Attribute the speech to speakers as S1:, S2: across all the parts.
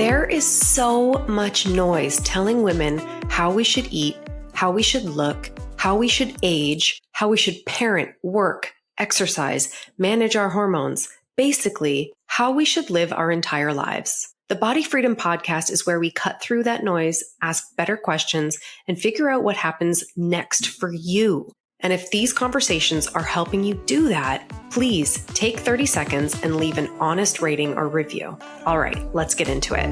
S1: There is so much noise telling women how we should eat, how we should look, how we should age, how we should parent, work, exercise, manage our hormones, basically how we should live our entire lives. The Body Freedom Podcast is where we cut through that noise, ask better questions, and figure out what happens next for you. And if these conversations are helping you do that, please take 30 seconds and leave an honest rating or review. All right, let's get into it.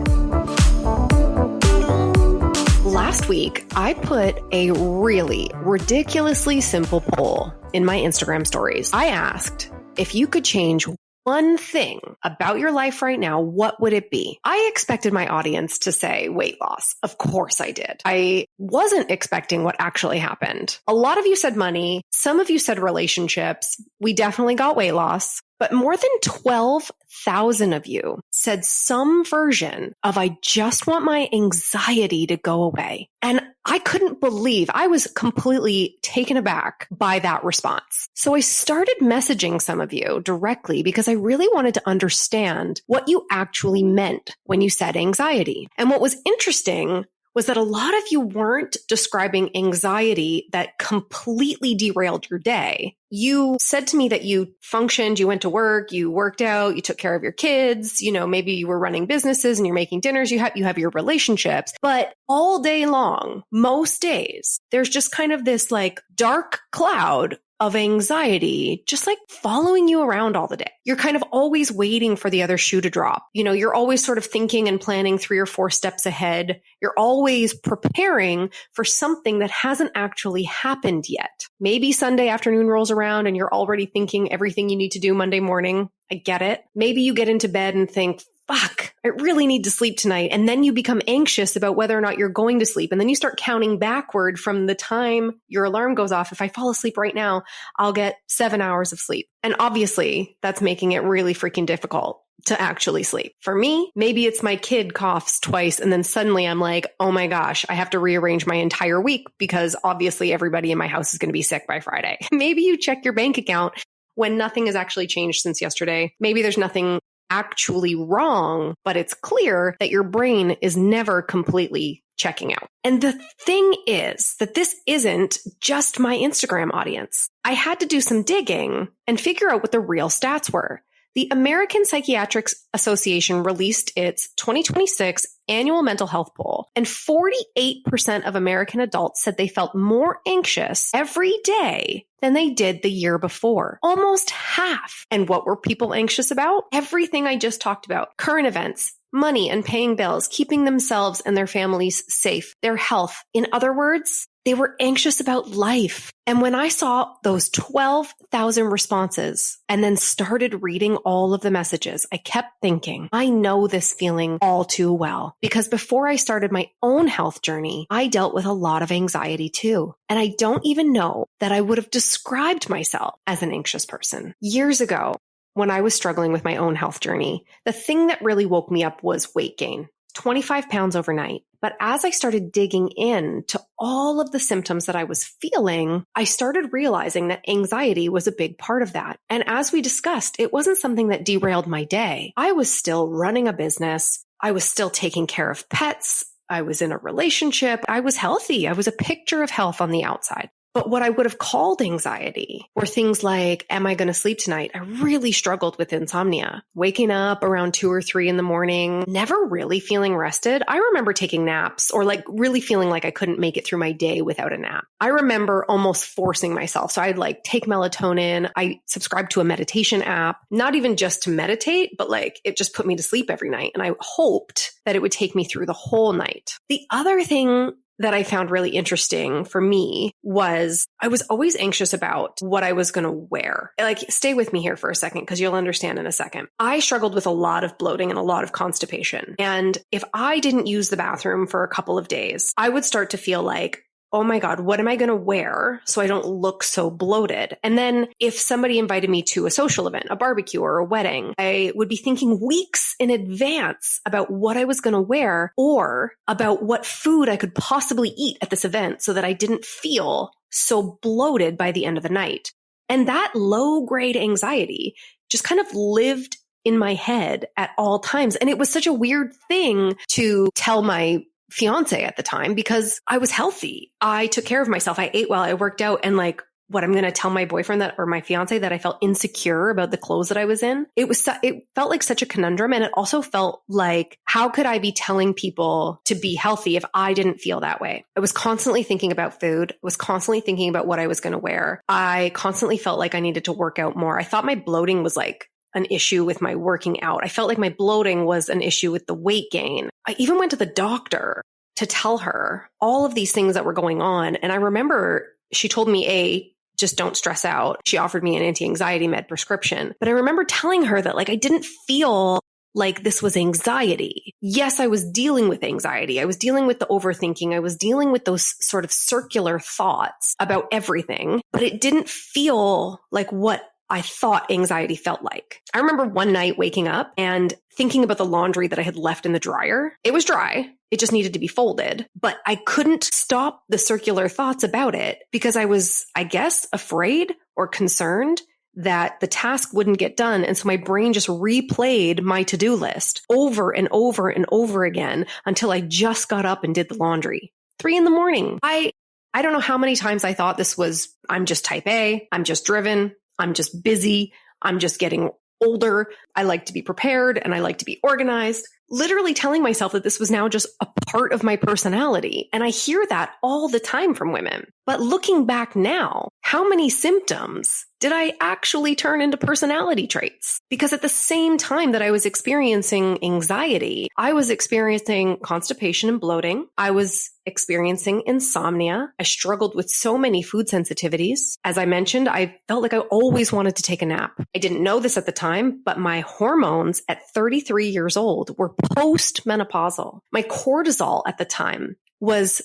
S1: Last week, I put a really ridiculously simple poll in my Instagram stories. I asked if you could change one thing about your life right now, what would it be? I expected my audience to say weight loss. Of course I did. I wasn't expecting what actually happened. A lot of you said money. Some of you said relationships. We definitely got weight loss. But more than 12,000 of you said some version of I just want my anxiety to go away. And I couldn't believe, I was completely taken aback by that response. So I started messaging some of you directly because I really wanted to understand what you actually meant when you said anxiety. And what was interesting was that a lot of you weren't describing anxiety that completely derailed your day. You said to me that you functioned, you went to work, you worked out, you took care of your kids, maybe you were running businesses and you're making dinners, you have your relationships, but all day long, most days, there's just kind of this like dark cloud of anxiety, just like following you around all the day. You're kind of always waiting for the other shoe to drop. You're always sort of thinking and planning 3 or 4 steps ahead. You're always preparing for something that hasn't actually happened yet. Maybe Sunday afternoon rolls around and you're already thinking everything you need to do Monday morning. I get it. Maybe you get into bed and think, fuck, I really need to sleep tonight. And then you become anxious about whether or not you're going to sleep. And then you start counting backward from the time your alarm goes off. If I fall asleep right now, I'll get 7 hours of sleep. And obviously that's making it really freaking difficult to actually sleep. For me, maybe it's my kid coughs twice and then suddenly I'm like, oh my gosh, I have to rearrange my entire week because obviously everybody in my house is going to be sick by Friday. Maybe you check your bank account when nothing has actually changed since yesterday. Maybe there's nothing actually wrong, but it's clear that your brain is never completely checking out. And the thing is that this isn't just my Instagram audience. I had to do some digging and figure out what the real stats were. The American Psychiatric Association released its 2026 annual mental health poll, and 48% of American adults said they felt more anxious every day than they did the year before. Almost half. And what were people anxious about? Everything I just talked about. Current events, money and paying bills, keeping themselves and their families safe, their health. In other words, they were anxious about life. And when I saw those 12,000 responses and then started reading all of the messages, I kept thinking, I know this feeling all too well. Because before I started my own health journey, I dealt with a lot of anxiety too. And I don't even know that I would have described myself as an anxious person. Years ago, when I was struggling with my own health journey, the thing that really woke me up was weight gain. 25 pounds overnight. But as I started digging into all of the symptoms that I was feeling, I started realizing that anxiety was a big part of that. And as we discussed, it wasn't something that derailed my day. I was still running a business. I was still taking care of pets. I was in a relationship. I was healthy. I was a picture of health on the outside. But what I would have called anxiety were things like, am I going to sleep tonight? I really struggled with insomnia, waking up around 2 or 3 in the morning, never really feeling rested. I remember taking naps or like really feeling like I couldn't make it through my day without a nap. I remember almost forcing myself. So I'd like take melatonin. I subscribed to a meditation app, not even just to meditate, but like it just put me to sleep every night. And I hoped that it would take me through the whole night. The other thing that I found really interesting for me was I was always anxious about what I was going to wear. Like, stay with me here for a second because you'll understand in a second. I struggled with a lot of bloating and a lot of constipation. And if I didn't use the bathroom for a couple of days, I would start to feel like, oh my God, what am I going to wear so I don't look so bloated? And then if somebody invited me to a social event, a barbecue or a wedding, I would be thinking weeks in advance about what I was going to wear or about what food I could possibly eat at this event so that I didn't feel so bloated by the end of the night. And that low grade anxiety just kind of lived in my head at all times. And it was such a weird thing to tell my fiance at the time because I was healthy. I took care of myself. I ate well. I worked out. And like, what I'm going to tell my boyfriend that, or my fiance, that I felt insecure about the clothes that I was in. It felt like such a conundrum. And it also felt like, how could I be telling people to be healthy if I didn't feel that way? I was constantly thinking about food. I was constantly thinking about what I was going to wear. I constantly felt like I needed to work out more. I thought my bloating was like an issue with my working out. I felt like my bloating was an issue with the weight gain. I even went to the doctor to tell her all of these things that were going on. And I remember she told me, just don't stress out. She offered me an anti-anxiety med prescription. But I remember telling her that like I didn't feel like this was anxiety. Yes, I was dealing with anxiety. I was dealing with the overthinking. I was dealing with those sort of circular thoughts about everything, but it didn't feel like what I thought anxiety felt like. I remember one night waking up and thinking about the laundry that I had left in the dryer. It was dry. It just needed to be folded, but I couldn't stop the circular thoughts about it because I was, I guess, afraid or concerned that the task wouldn't get done. And so my brain just replayed my to-do list over and over and over again until I just got up and did the laundry. 3 a.m. I don't know how many times I thought this was, I'm just type A, I'm just driven, I'm just busy, I'm just getting older, I like to be prepared and I like to be organized. Literally telling myself that this was now just a part of my personality. And I hear that all the time from women. But looking back now, how many symptoms did I actually turn into personality traits? Because at the same time that I was experiencing anxiety, I was experiencing constipation and bloating. I was experiencing insomnia. I struggled with so many food sensitivities. As I mentioned, I felt like I always wanted to take a nap. I didn't know this at the time, but my hormones at 33 years old were post-menopausal. My cortisol at the time was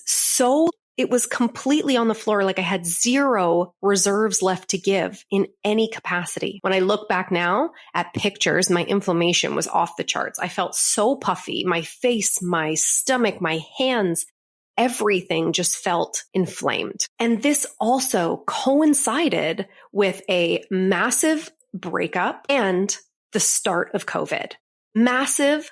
S1: it was completely on the floor, like I had zero reserves left to give in any capacity. When I look back now at pictures, my inflammation was off the charts. I felt so puffy. My face, my stomach, my hands, everything just felt inflamed. And this also coincided with a massive breakup and the start of COVID. Massive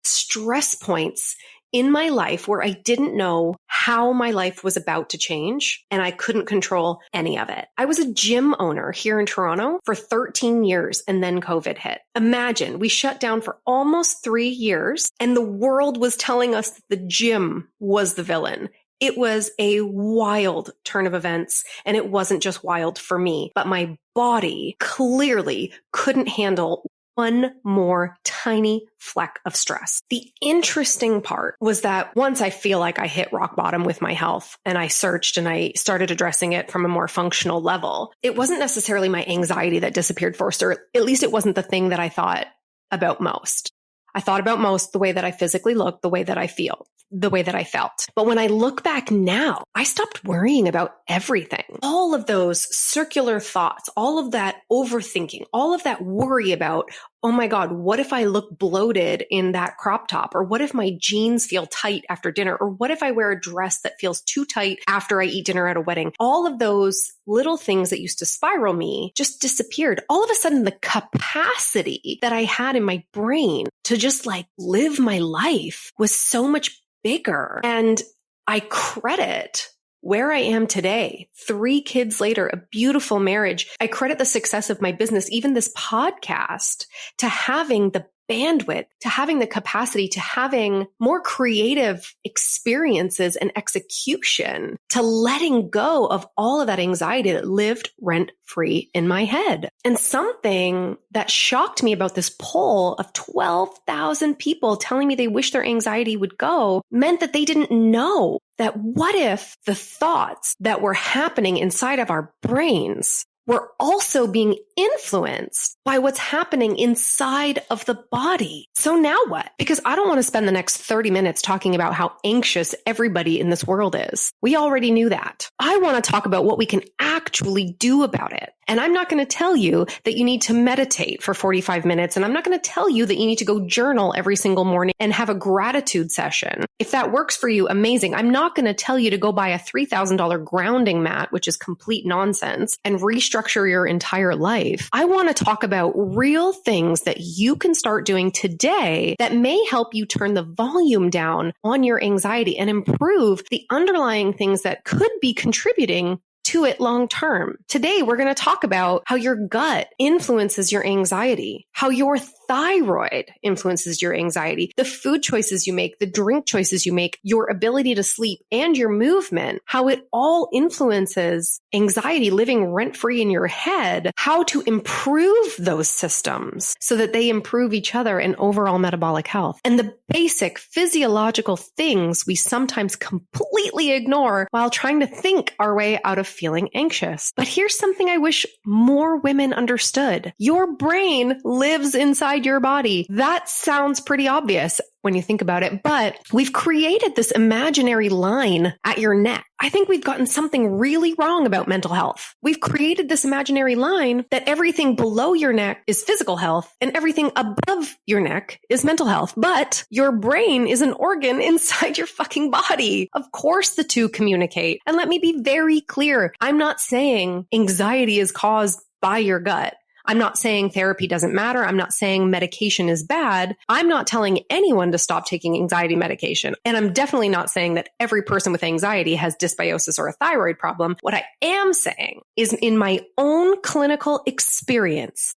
S1: stress points in my life where I didn't know how my life was about to change and I couldn't control any of it. I was a gym owner here in Toronto for 13 years and then COVID hit. Imagine we shut down for almost 3 years and the world was telling us that the gym was the villain. It was a wild turn of events, and it wasn't just wild for me, but my body clearly couldn't handle one more tiny fleck of stress. The interesting part was that once I feel like I hit rock bottom with my health and I searched and I started addressing it from a more functional level, it wasn't necessarily my anxiety that disappeared first, or at least it wasn't the thing that I thought about most. I thought about most the way that I physically looked, the way that I feel, the way that I felt. But when I look back now, I stopped worrying about everything. All of those circular thoughts, all of that overthinking, all of that worry about, oh my God, what if I look bloated in that crop top? Or what if my jeans feel tight after dinner? Or what if I wear a dress that feels too tight after I eat dinner at a wedding? All of those little things that used to spiral me just disappeared. All of a sudden, the capacity that I had in my brain to just like live my life was so much bigger. And I credit where I am today, 3 kids later, a beautiful marriage. I credit the success of my business, even this podcast, to having the bandwidth, to having the capacity, to having more creative experiences and execution, to letting go of all of that anxiety that lived rent-free in my head. And something that shocked me about this poll of 12,000 people telling me they wish their anxiety would go meant that they didn't know that what if the thoughts that were happening inside of our brains were also being influenced by what's happening inside of the body. So now what? Because I don't want to spend the next 30 minutes talking about how anxious everybody in this world is. We already knew that. I want to talk about what we can actually do about it. And I'm not going to tell you that you need to meditate for 45 minutes. And I'm not going to tell you that you need to go journal every single morning and have a gratitude session. If that works for you, amazing. I'm not going to tell you to go buy a $3,000 grounding mat, which is complete nonsense, and restructure your entire life. life, I want to talk about real things that you can start doing today that may help you turn the volume down on your anxiety and improve the underlying things that could be contributing to it long term. Today, we're going to talk about how your gut influences your anxiety, how your thyroid influences your anxiety, the food choices you make, the drink choices you make, your ability to sleep, and your movement, how it all influences anxiety living rent-free in your head, how to improve those systems so that they improve each other and overall metabolic health, and the basic physiological things we sometimes completely ignore while trying to think our way out of feeling anxious. But here's something I wish more women understood. Your brain lives inside your body. That sounds pretty obvious when you think about it, but we've created this imaginary line at your neck. I think we've gotten something really wrong about mental health. We've created this imaginary line that everything below your neck is physical health and everything above your neck is mental health. But your brain is an organ inside your fucking body. Of course the two communicate. And let me be very clear. I'm not saying anxiety is caused by your gut. I'm not saying therapy doesn't matter. I'm not saying medication is bad. I'm not telling anyone to stop taking anxiety medication. And I'm definitely not saying that every person with anxiety has dysbiosis or a thyroid problem. What I am saying is in my own clinical experience,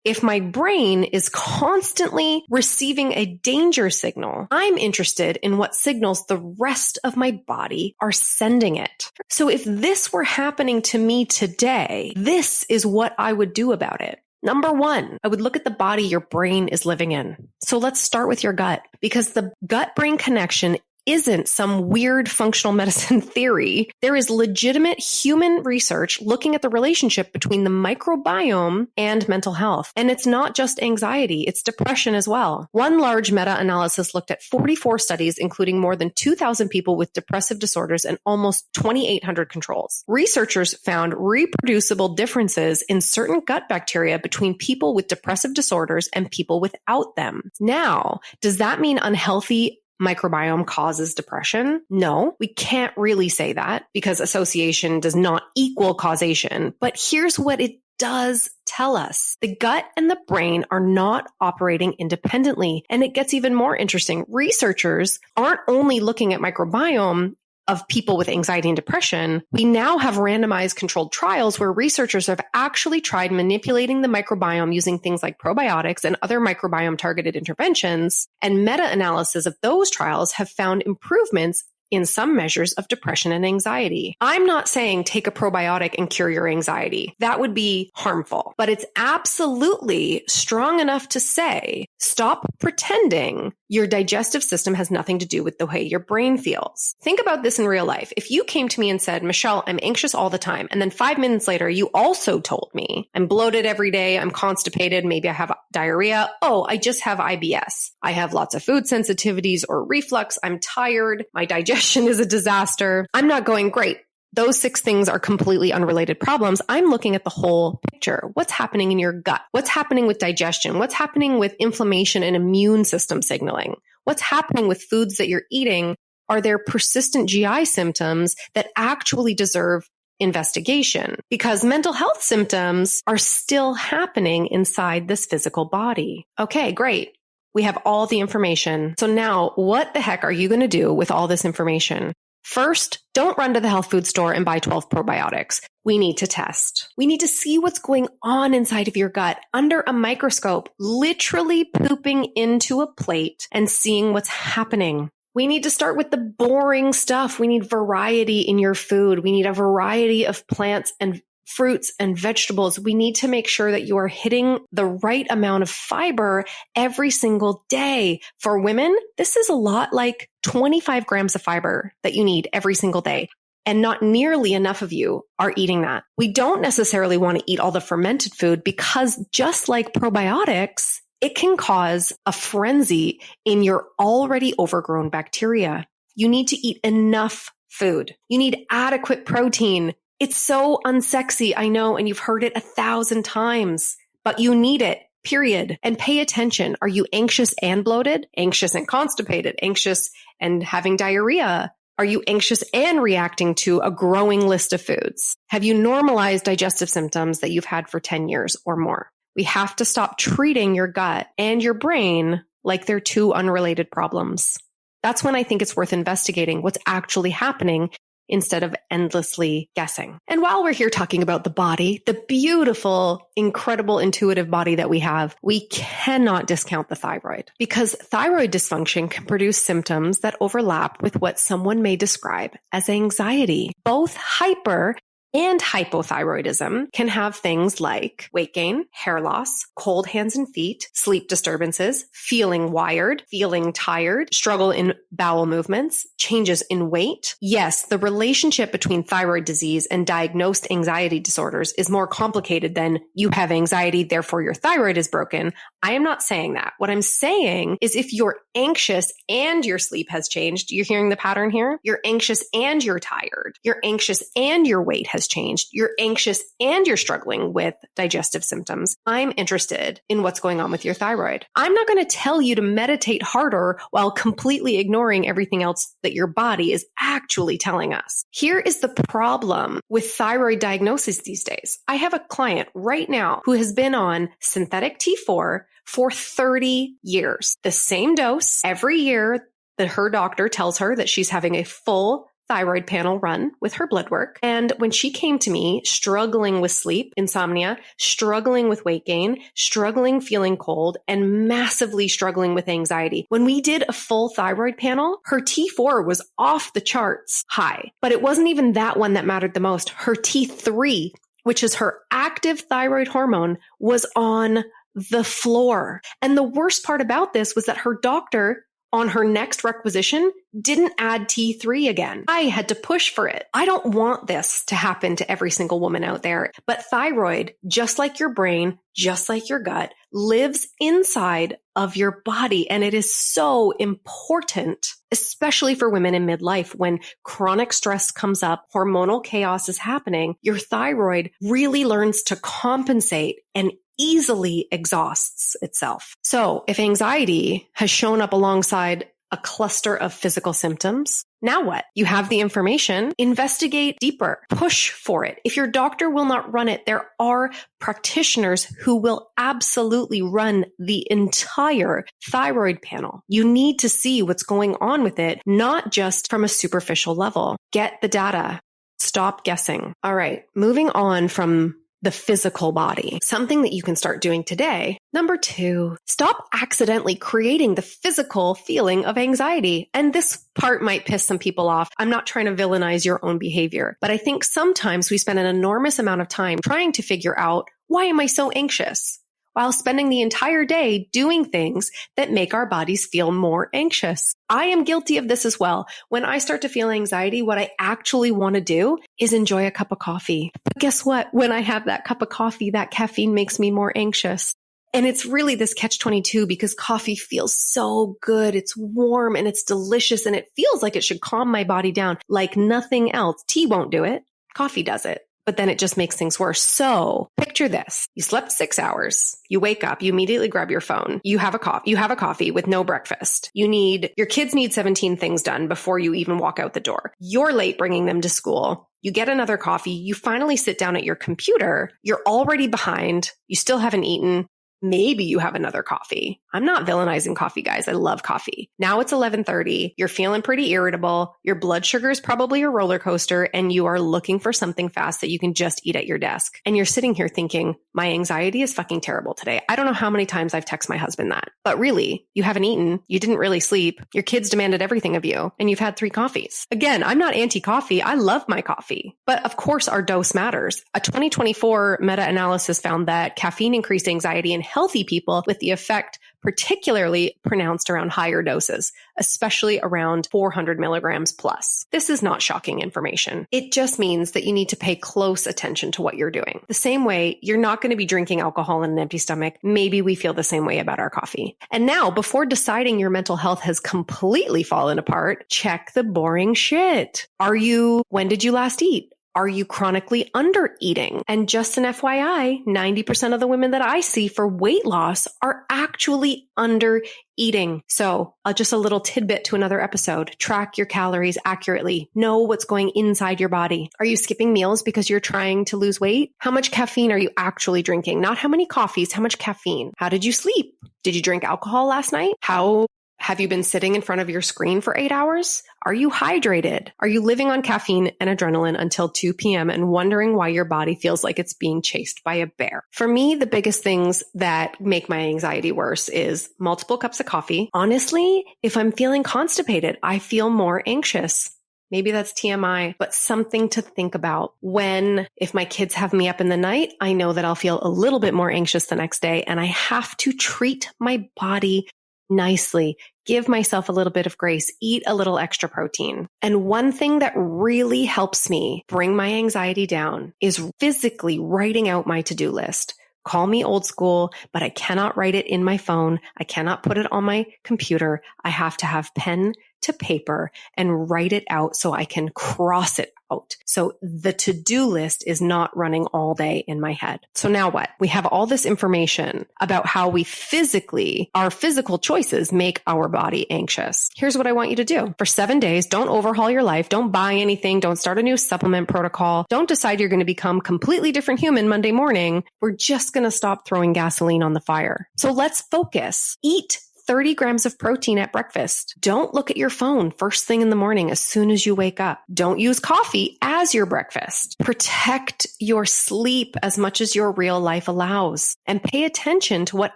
S1: if my brain is constantly receiving a danger signal, I'm interested in what signals the rest of my body are sending it. So if this were happening to me today, this is what I would do about it. Number one, I would look at the body your brain is living in. So let's start with your gut, because the gut-brain connection isn't some weird functional medicine theory. There is legitimate human research looking at the relationship between the microbiome and mental health. And it's not just anxiety, it's depression as well. One large meta-analysis looked at 44 studies, including more than 2,000 people with depressive disorders and almost 2,800 controls. Researchers found reproducible differences in certain gut bacteria between people with depressive disorders and people without them. Now, does that mean unhealthy microbiome causes depression? No, we can't really say that because association does not equal causation. But here's what it does tell us. The gut and the brain are not operating independently. And it gets even more interesting. Researchers aren't only looking at microbiome of people with anxiety and depression. We now have randomized controlled trials where researchers have actually tried manipulating the microbiome using things like probiotics and other microbiome targeted interventions. And meta-analysis of those trials have found improvements in some measures of depression and anxiety. I'm not saying take a probiotic and cure your anxiety. That would be harmful, but it's absolutely strong enough to say, stop pretending your digestive system has nothing to do with the way your brain feels. Think about this in real life. If you came to me and said, Michelle, I'm anxious all the time, and then 5 minutes later, you also told me I'm bloated every day, I'm constipated, maybe I have diarrhea. Oh, I just have IBS. I have lots of food sensitivities or reflux. I'm tired. My digestion is a disaster. I'm not going great. Those 6 things are completely unrelated problems. I'm looking at the whole picture. What's happening in your gut? What's happening with digestion? What's happening with inflammation and immune system signaling? What's happening with foods that you're eating? Are there persistent GI symptoms that actually deserve investigation? Because mental health symptoms are still happening inside this physical body. Okay, great. We have all the information. So now what the heck are you going to do with all this information? First, don't run to the health food store and buy 12 probiotics. We need to test. We need to see what's going on inside of your gut under a microscope, literally pooping into a plate and seeing what's happening. We need to start with the boring stuff. We need variety in your food. We need a variety of plants and fruits and vegetables. We need to make sure that you are hitting the right amount of fiber every single day. For women, this is a lot like 25 grams of fiber that you need every single day. And not nearly enough of you are eating that. We don't necessarily want to eat all the fermented food because just like probiotics, it can cause a frenzy in your already overgrown bacteria. You need to eat enough food. You need adequate protein. It's so unsexy, I know, and you've heard it 1,000 times, but you need it, period. And pay attention. Are you anxious and bloated? Anxious and constipated? Anxious and having diarrhea? Are you anxious and reacting to a growing list of foods? Have you normalized digestive symptoms that you've had for 10 years or more? We have to stop treating your gut and your brain like they're two unrelated problems. That's when I think it's worth investigating what's actually happening instead of endlessly guessing. And while we're here talking about the body, the beautiful, incredible, intuitive body that we have, we cannot discount the thyroid, because thyroid dysfunction can produce symptoms that overlap with what someone may describe as anxiety. Both hyper and hypothyroidism can have things like weight gain, hair loss, cold hands and feet, sleep disturbances, feeling wired, feeling tired, struggle in bowel movements, changes in weight. Yes, the relationship between thyroid disease and diagnosed anxiety disorders is more complicated than you have anxiety, therefore your thyroid is broken. I am not saying that. What I'm saying is if you're anxious and your sleep has changed, you're hearing the pattern here? You're anxious and you're tired. You're anxious and your weight has changed. You're anxious and you're struggling with digestive symptoms. I'm interested in what's going on with your thyroid. I'm not going to tell you to meditate harder while completely ignoring everything else that your body is actually telling us. Here is the problem with thyroid diagnosis these days. I have a client right now who has been on synthetic T4 for 30 years. The same dose every year that her doctor tells her that she's having a full thyroid panel run with her blood work. And when she came to me struggling with sleep, insomnia, struggling with weight gain, struggling feeling cold, and massively struggling with anxiety, when we did a full thyroid panel, her T4 was off the charts high. But it wasn't even that one that mattered the most. Her T3, which is her active thyroid hormone, was on the floor. And the worst part about this was that her doctor on her next requisition didn't add T3 again. I had to push for it. I don't want this to happen to every single woman out there, but thyroid, just like your brain, just like your gut, lives inside of your body. And it is so important, especially for women in midlife when chronic stress comes up, hormonal chaos is happening. Your thyroid really learns to compensate and easily exhausts itself. So if anxiety has shown up alongside a cluster of physical symptoms, now what? You have the information, investigate deeper, push for it. If your doctor will not run it, there are practitioners who will absolutely run the entire thyroid panel. You need to see what's going on with it, not just from a superficial level. Get the data. Stop guessing. All right, moving on from the physical body, something that you can start doing today. Number 2, stop accidentally creating the physical feeling of anxiety. And this part might piss some people off. I'm not trying to villainize your own behavior, but I think sometimes we spend an enormous amount of time trying to figure out, why am I so anxious? While spending the entire day doing things that make our bodies feel more anxious. I am guilty of this as well. When I start to feel anxiety, what I actually want to do is enjoy a cup of coffee. But guess what? When I have that cup of coffee, that caffeine makes me more anxious. And it's really this catch-22 because coffee feels so good. It's warm and it's delicious and it feels like it should calm my body down like nothing else. Tea won't do it. Coffee does it. But then it just makes things worse. So picture this. You slept 6 hours. You wake up, you immediately grab your phone. You have a coffee with no breakfast. Your kids need 17 things done before you even walk out the door. You're late bringing them to school. You get another coffee. You finally sit down at your computer. You're already behind. You still haven't eaten. Maybe you have another coffee. I'm not villainizing coffee, guys. I love coffee. Now it's 11:30. You're feeling pretty irritable. Your blood sugar is probably a roller coaster and you are looking for something fast that you can just eat at your desk. And you're sitting here thinking, my anxiety is fucking terrible today. I don't know how many times I've texted my husband that, but really, you haven't eaten. You didn't really sleep. Your kids demanded everything of you and you've had 3 coffees. Again, I'm not anti-coffee. I love my coffee, but of course our dose matters. A 2024 meta-analysis found that caffeine increased anxiety in healthy people with the effect particularly pronounced around higher doses, especially around 400 milligrams plus. This is not shocking information. It just means that you need to pay close attention to what you're doing. The same way you're not going to be drinking alcohol on an empty stomach. Maybe we feel the same way about our coffee. And now, before deciding your mental health has completely fallen apart, check the boring shit. When did you last eat? Are you chronically under eating? And just an FYI, 90% of the women that I see for weight loss are actually under eating. So just a little tidbit to another episode. Track your calories accurately. Know what's going inside your body. Are you skipping meals because you're trying to lose weight? How much caffeine are you actually drinking? Not how many coffees, how much caffeine? How did you sleep? Did you drink alcohol last night? How have you been sitting in front of your screen for 8 hours? Are you hydrated? Are you living on caffeine and adrenaline until 2 p.m. and wondering why your body feels like it's being chased by a bear? For me, the biggest things that make my anxiety worse is multiple cups of coffee. Honestly, if I'm feeling constipated, I feel more anxious. Maybe that's TMI, but something to think about. If my kids have me up in the night, I know that I'll feel a little bit more anxious the next day, and I have to treat my body nicely. Give myself a little bit of grace, eat a little extra protein. And one thing that really helps me bring my anxiety down is physically writing out my to-do list. Call me old school, but I cannot write it in my phone. I cannot put it on my computer. I have to have pen to paper and write it out so I can cross it out. So the to-do list is not running all day in my head. So now what? We have all this information about how our physical choices make our body anxious. Here's what I want you to do. For 7 days, don't overhaul your life. Don't buy anything. Don't start a new supplement protocol. Don't decide you're going to become completely different human Monday morning. We're just going to stop throwing gasoline on the fire. So let's focus. Eat 30 grams of protein at breakfast. Don't look at your phone first thing in the morning as soon as you wake up. Don't use coffee as your breakfast. Protect your sleep as much as your real life allows. And pay attention to what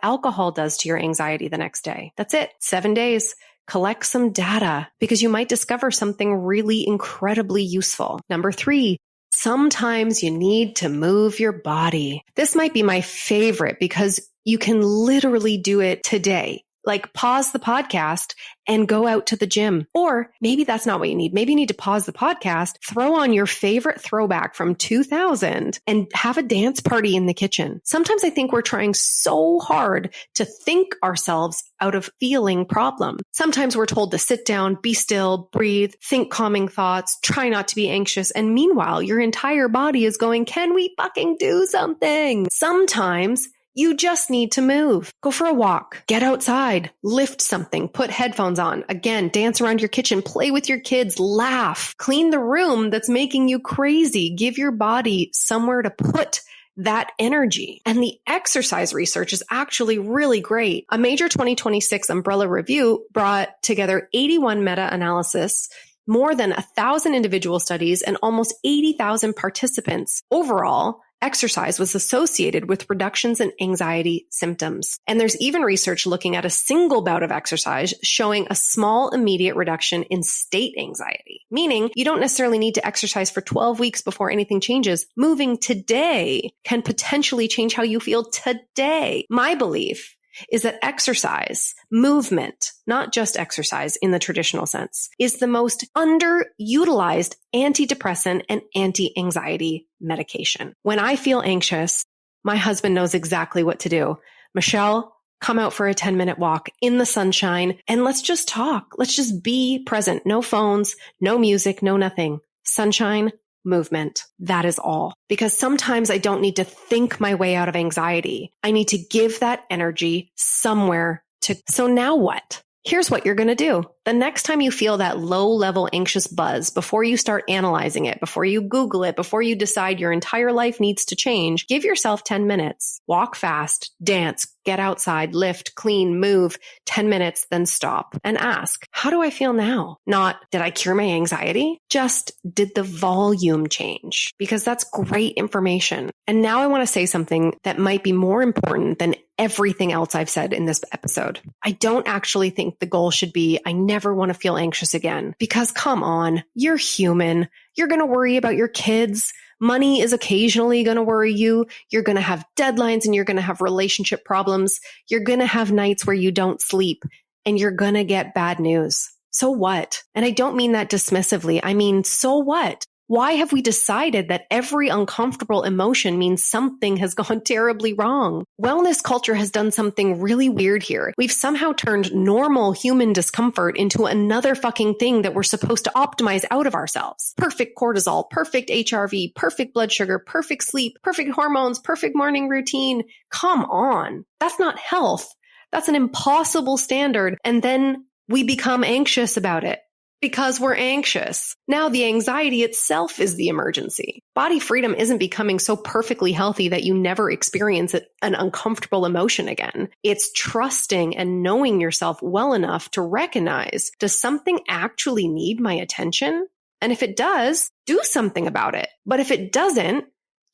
S1: alcohol does to your anxiety the next day. That's it. 7 days. Collect some data because you might discover something really incredibly useful. Number 3, sometimes you need to move your body. This might be my favorite because you can literally do it today. Like pause the podcast and go out to the gym. Or maybe that's not what you need. Maybe you need to pause the podcast, throw on your favorite throwback from 2000 and have a dance party in the kitchen. Sometimes I think we're trying so hard to think ourselves out of feeling problem. Sometimes we're told to sit down, be still, breathe, think calming thoughts, try not to be anxious. And meanwhile, your entire body is going, can we fucking do something? Sometimes you just need to move. Go for a walk. Get outside. Lift something. Put headphones on. Again, dance around your kitchen. Play with your kids. Laugh. Clean the room that's making you crazy. Give your body somewhere to put that energy. And the exercise research is actually really great. A major 2026 umbrella review brought together 81 meta-analysis, more than 1,000 individual studies, and almost 80,000 participants. Overall, exercise was associated with reductions in anxiety symptoms. And there's even research looking at a single bout of exercise showing a small immediate reduction in state anxiety, meaning you don't necessarily need to exercise for 12 weeks before anything changes. Moving today can potentially change how you feel today. My belief is that exercise, movement, not just exercise in the traditional sense, is the most underutilized antidepressant and anti-anxiety medication. When I feel anxious, my husband knows exactly what to do. Michele, come out for a 10-minute walk in the sunshine and let's just talk. Let's just be present. No phones, no music, no nothing. Sunshine, movement. That is all. Because sometimes I don't need to think my way out of anxiety. I need to give that energy somewhere to. So now what? Here's what you're going to do. The next time you feel that low-level anxious buzz, before you start analyzing it, before you Google it, before you decide your entire life needs to change, give yourself 10 minutes. Walk fast, dance, get outside, lift, clean, move, 10 minutes, then stop and ask, how do I feel now? Not, did I cure my anxiety? Just, did the volume change? Because that's great information. And now I want to say something that might be more important than everything else I've said in this episode. I don't actually think the goal should be, I never want to feel anxious again. Because come on, you're human. You're going to worry about your kids. Money is occasionally going to worry you. You're going to have deadlines and you're going to have relationship problems. You're going to have nights where you don't sleep and you're going to get bad news. So what? And I don't mean that dismissively. I mean, so what? Why have we decided that every uncomfortable emotion means something has gone terribly wrong? Wellness culture has done something really weird here. We've somehow turned normal human discomfort into another fucking thing that we're supposed to optimize out of ourselves. Perfect cortisol, perfect HRV, perfect blood sugar, perfect sleep, perfect hormones, perfect morning routine. Come on. That's not health. That's an impossible standard. And then we become anxious about it. Because we're anxious. Now the anxiety itself is the emergency. Body freedom isn't becoming so perfectly healthy that you never experience an uncomfortable emotion again. It's trusting and knowing yourself well enough to recognize, does something actually need my attention? And if it does, do something about it. But if it doesn't,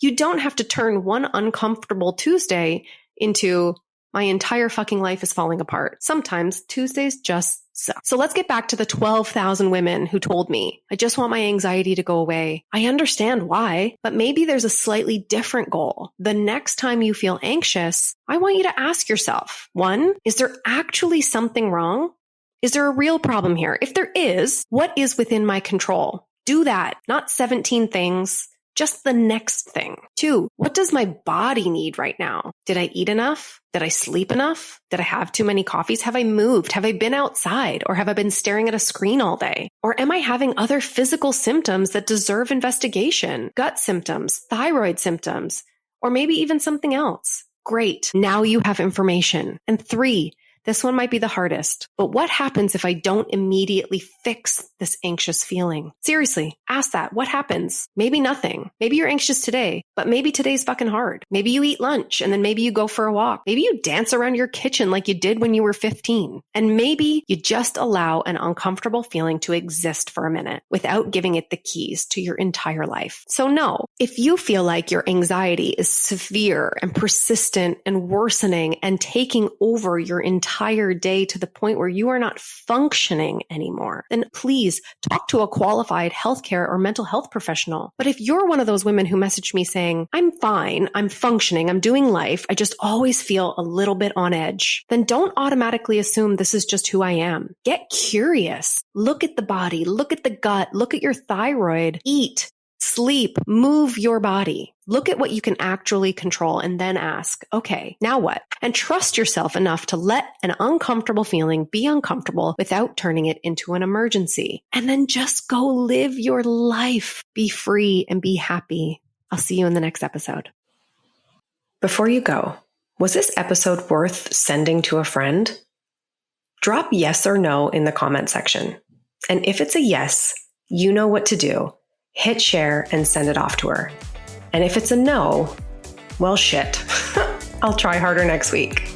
S1: you don't have to turn one uncomfortable Tuesday into my entire fucking life is falling apart. Sometimes Tuesdays just suck. So let's get back to the 12,000 women who told me, I just want my anxiety to go away. I understand why, but maybe there's a slightly different goal. The next time you feel anxious, I want you to ask yourself, 1, is there actually something wrong? Is there a real problem here? If there is, what is within my control? Do that, not 17 things. Just the next thing. 2, what does my body need right now? Did I eat enough? Did I sleep enough? Did I have too many coffees? Have I moved? Have I been outside? Or have I been staring at a screen all day? Or am I having other physical symptoms that deserve investigation? Gut symptoms, thyroid symptoms, or maybe even something else? Great. Now you have information. And 3, this one might be the hardest, but what happens if I don't immediately fix this anxious feeling? Seriously, ask that. What happens? Maybe nothing. Maybe you're anxious today, but maybe today's fucking hard. Maybe you eat lunch and then maybe you go for a walk. Maybe you dance around your kitchen like you did when you were 15. And maybe you just allow an uncomfortable feeling to exist for a minute without giving it the keys to your entire life. So no, if you feel like your anxiety is severe and persistent and worsening and taking over your entire day to the point where you are not functioning anymore, then please talk to a qualified healthcare or mental health professional. But if you're one of those women who message me saying, I'm fine, I'm functioning, I'm doing life, I just always feel a little bit on edge, then don't automatically assume this is just who I am. Get curious. Look at the body, look at the gut, look at your thyroid, eat, sleep, move your body. Look at what you can actually control and then ask, okay, now what? And trust yourself enough to let an uncomfortable feeling be uncomfortable without turning it into an emergency. And then just go live your life. Be free and be happy. I'll see you in the next episode. Before you go, was this episode worth sending to a friend? Drop yes or no in the comment section. And if it's a yes, you know what to do. Hit share and send it off to her. And if it's a no, well, shit. I'll try harder next week.